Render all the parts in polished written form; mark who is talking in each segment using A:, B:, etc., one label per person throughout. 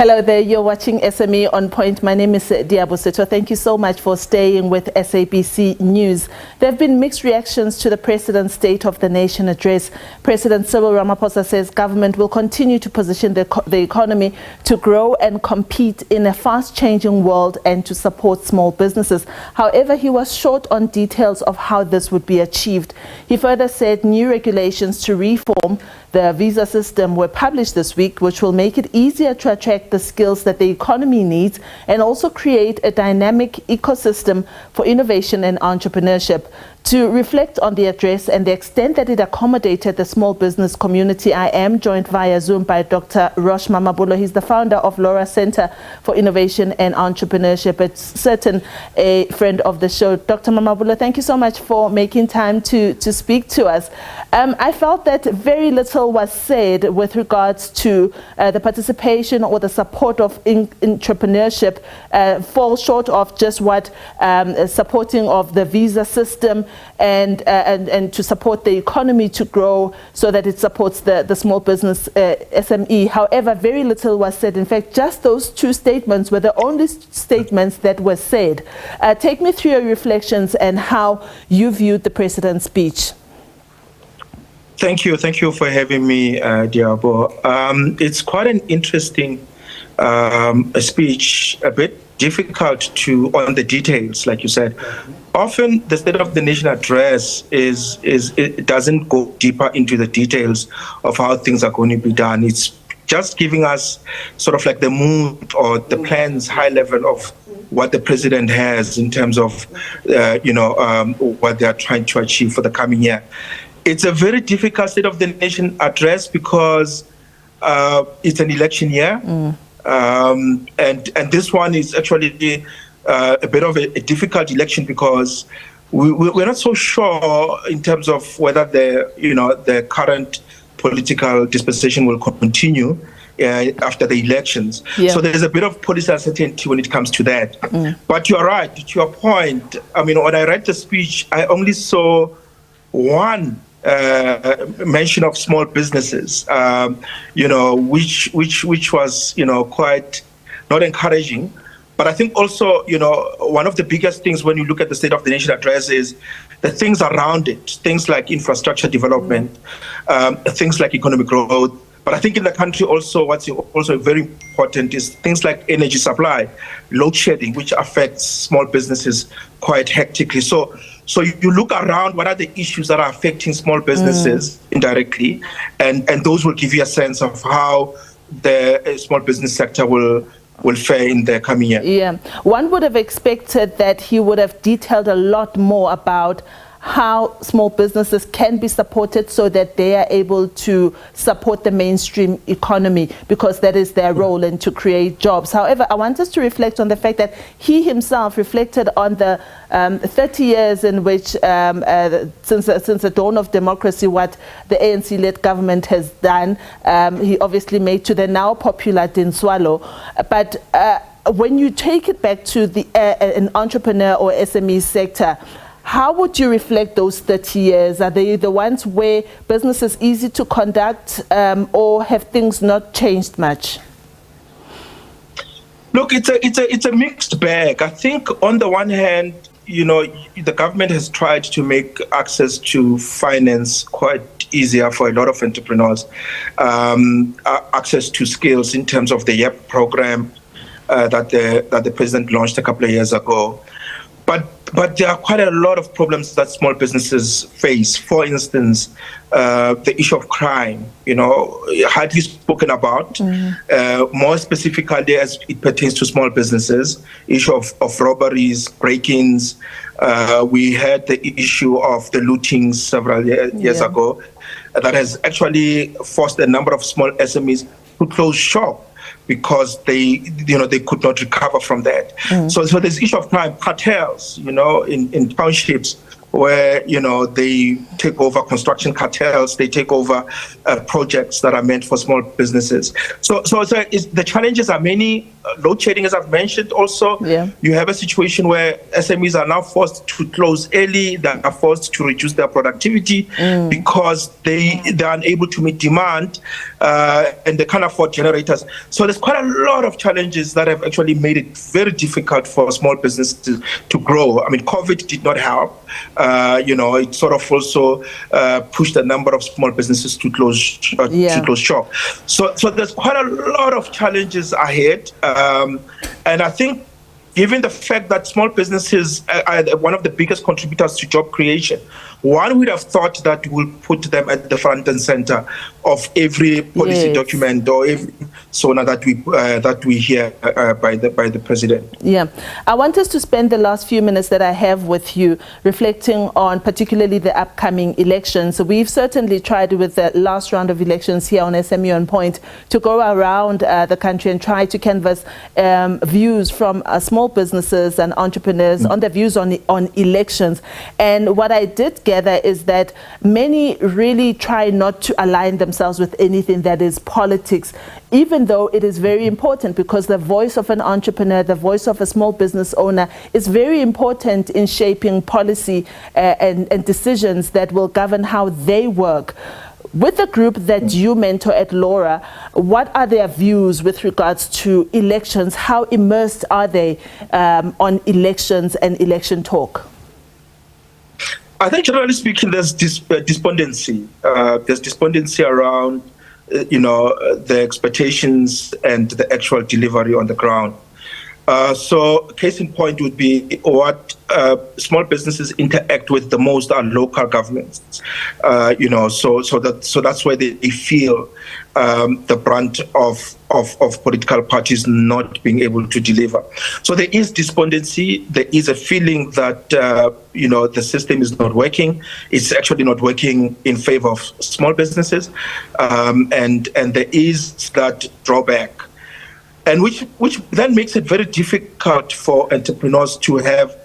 A: Hello there, you're watching SME On Point. My name is Diabo Seto. Thank you so much for staying with SABC News. There have been mixed reactions to the President's State of the Nation address. President Cyril Ramaphosa says government will continue to position the economy to grow and compete in a fast-changing world and to support small businesses. However, he was short on details of how this would be achieved. He further said new regulations to reform the visa system were published this week, which will make it easier to attract the skills that the economy needs and also create a dynamic ecosystem for innovation and entrepreneurship. To reflect on the address and the extent that it accommodated the small business community, I am joined via Zoom by Dr. Rosh Mamabulo. He's the founder of Laura Center for Innovation and Entrepreneurship. It's certain a friend of the show. Dr. Mamabulo, thank you so much for making time to speak to us. I felt that very little was said with regards to the participation or the support of entrepreneurship, fall short of just what supporting of the visa system and to support the economy to grow so that it supports the small business SME. However, very little was said. In fact, just those two statements were the only statements that were said. Take me through your reflections and how you viewed the President's speech.
B: Thank you for having me, Diabo. It's quite an interesting speech, a bit difficult on the details, like you said. Often the State of the Nation address it doesn't go deeper into the details of how things are going to be done. It's just giving us sort of like the mood or the plans, high level of what the president has in terms of, what they are trying to achieve for the coming year. It's a very difficult State of the Nation address because it's an election year. And this one is actually a bit of a difficult election because we're not so sure in terms of whether the current political dispensation will continue after the elections. Yeah. So there's a bit of policy uncertainty when it comes to that. But you're right, to your point. I mean, when I read the speech, I only saw one mention of small businesses, which was, quite not encouraging. But I think also, one of the biggest things when you look at the State of the Nation address is the things around it, things like infrastructure development, things like economic growth. But I think in the country also, what's also very important is things like energy supply, load shedding, which affects small businesses quite hectically. So you look around, what are the issues that are affecting small businesses indirectly, and those will give you a sense of how the small business sector will fare in the coming year.
A: Yeah, one would have expected that he would have detailed a lot more about how small businesses can be supported so that they are able to support the mainstream economy, because that is their role, and to create jobs. However, I want us to reflect on the fact that he himself reflected on the 30 years in which, since the dawn of democracy, what the ANC-led government has done. He obviously made to the now popular Dinswalo. But when you take it back to an entrepreneur or SME sector, how would you reflect those 30 years? Are they the ones where business is easy to conduct, or have things not changed much?
B: Look, it's a mixed bag. I think on the one hand, the government has tried to make access to finance quite easier for a lot of entrepreneurs, access to skills in terms of the YEP program that the president launched a couple of years ago. But there are quite a lot of problems that small businesses face. For instance, the issue of crime, hardly spoken about. More specifically, as it pertains to small businesses, issue of robberies, break-ins. We had the issue of the looting several years ago that has actually forced a number of small SMEs to close shop, because they could not recover from that. So there's issue of crime, cartels, in townships where, they take over construction cartels, they take over projects that are meant for small businesses. So the challenges are many, load shedding, as I've mentioned also.
A: Yeah.
B: You have a situation where SMEs are now forced to close early, they are forced to reduce their productivity because they're unable to meet demand and they can't afford generators. So there's quite a lot of challenges that have actually made it very difficult for small businesses to grow. I mean, COVID did not help. It sort of also pushed a number of small businesses to close shop. So there's quite a lot of challenges ahead. And I think given the fact that small businesses are one of the biggest contributors to job creation, one would have thought that we'll put them at the front and center of every policy document or every SONA that we hear by the president.
A: Yeah, I want us to spend the last few minutes that I have with you reflecting on particularly the upcoming elections. So we've certainly tried with the last round of elections here on SME On Point to go around the country and try to canvass views from small businesses and entrepreneurs on their views on elections. And what I did gather is that many really try not to align themselves with anything that is politics, even though it is very important, because the voice of an entrepreneur, the voice of a small business owner is very important in shaping policy and decisions that will govern how they work. With the group that you mentor at Laura, what are their views with regards to elections? How immersed are they on elections and election talk?
B: I think generally speaking, there's despondency. There's despondency around, the expectations and the actual delivery on the ground. So case in point would be what small businesses interact with the most are local governments. So that's where they feel the brunt of political parties not being able to deliver. So there is despondency. There is a feeling that the system is not working. It's actually not working in favor of small businesses, and there is that drawback. And which then makes it very difficult for entrepreneurs to have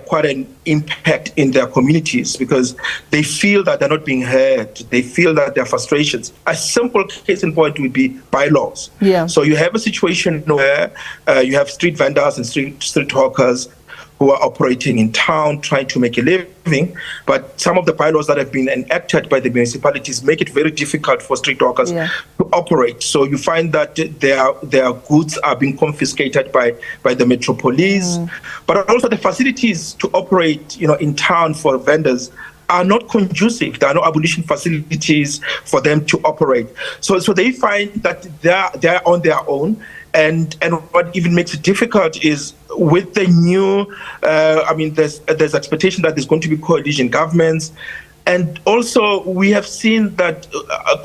B: quite an impact in their communities, because they feel that they're not being heard. They feel that their frustrations. A simple case in point would be bylaws.
A: Yeah.
B: So you have a situation where you have street vendors and street hawkers who are operating in town trying to make a living, but some of the bylaws that have been enacted by the municipalities make it very difficult for street hawkers to operate. So you find that their goods are being confiscated by the Metro Police, but also the facilities to operate in town for vendors are not conducive. There are no abolition facilities for them to operate. So they find that they're on their own. And what even makes it difficult is with the new, there's expectation that there's going to be coalition governments. And also we have seen that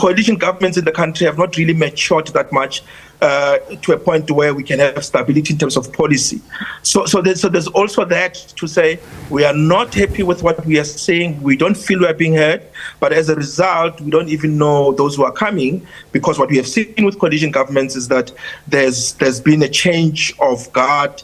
B: coalition governments in the country have not really matured that much to a point where we can have stability in terms of policy. So there's also that to say we are not happy with what we are saying. We don't feel we are being heard. But as a result, we don't even know those who are coming, because what we have seen with coalition governments is that there's been a change of guard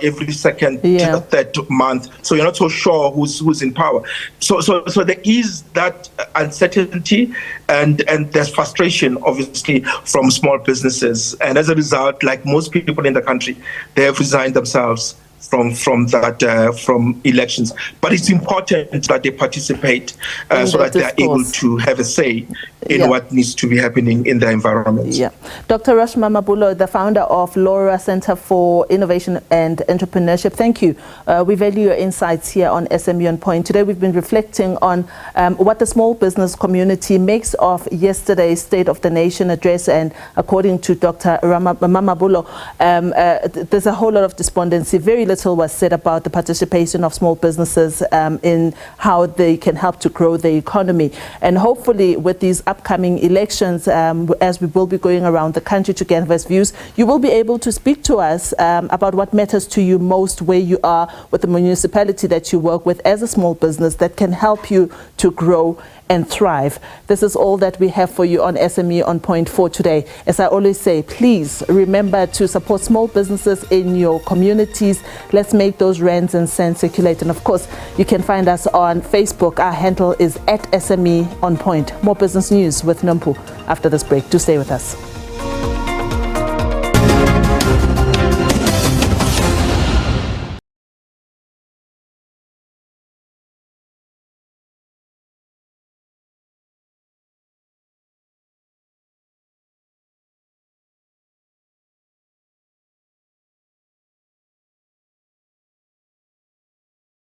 B: every second, third month. So you're not so sure who's in power. So there is that uncertainty and there's frustration, obviously, from small businesses. And as a result, like most people in the country, they have resigned themselves from elections. But it's important that they participate so that they are able to have a say in what needs to be happening in their environment.
A: Yeah. Dr. Rashma Mabulo, the founder of Laura Center for Innovation and Entrepreneurship, thank you. We value your insights here on SME On Point. Today we've been reflecting on what the small business community makes of yesterday's State of the Nation address, and according to Dr. Mabulo, there's a whole lot of despondency. Very little was said about the participation of small businesses in how they can help to grow the economy. And hopefully with these upcoming elections, as we will be going around the country to canvass views, you will be able to speak to us about what matters to you most, where you are with the municipality that you work with as a small business that can help you to grow and thrive. This is all that we have for you on SME On Point for today. As I always say, please remember to support small businesses in your communities. Let's make those rands and cents circulate. And of course, you can find us on Facebook. Our handle is @SME On Point. More business news with Nompu after this break. Do stay with us.